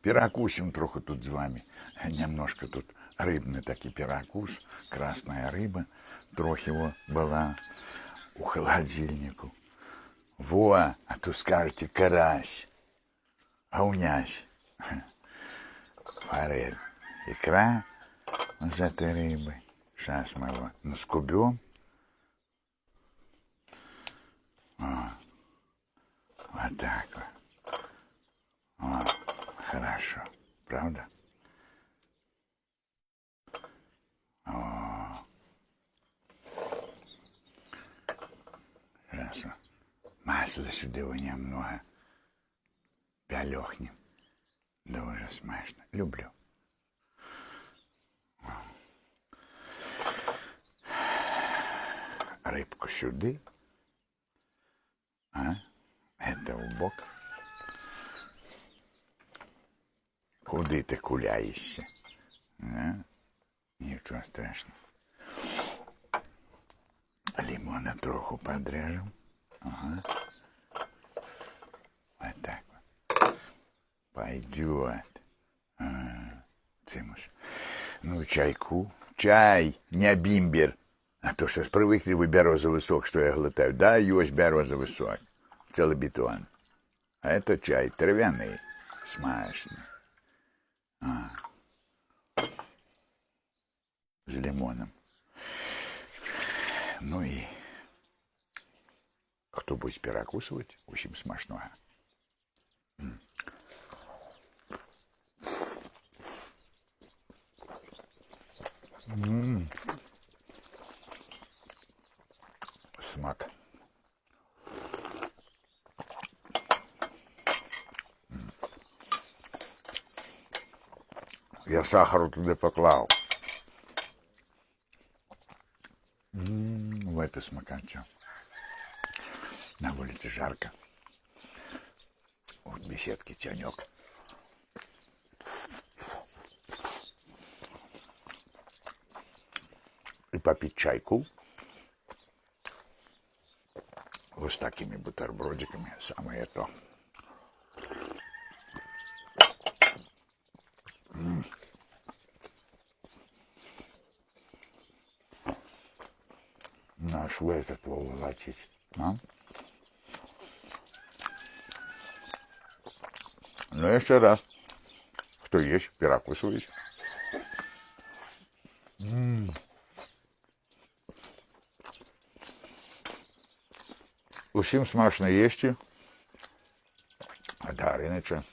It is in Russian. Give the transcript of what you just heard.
Перекусим трохи тут с вами. Немножко тут рыбный такий перекус. Красная рыба. Трохи его была у холодильнику. Во, а то скажете карась. А у нясь форель. Икра с этой рыбой. Сейчас мы его наскубем. Вот так вот. О, хорошо. Правда? О. Хорошо. Масла сюда его немного. Пялехнем. Да уже смачно. Люблю. Рыбку сюда. А? Это в бок. Куди ти куляєшся? А? Нічого страшного. Лимона троху подрежем. Ага. Вот так вот. Пойдет. Цимуш. Ну, чайку. Чай, не бимбер. А то сейчас привыкли вы березовый сок, что я глотаю. Да, есть березовый сок. Целый бетон. А это чай травяный. Смачный. С лимоном. Ну и кто будет перекусывать, очень смачного. Смак. Я сахару туда поклал. В это смаканчо. На улице жарко. В беседке тенек. И попить чайку. Вот с такими бутербродиками. Самое то. Наш в этот волочить. А? Ну, еще раз. Кто есть, перекусывайте. Усім смачно їсти. А да, иначе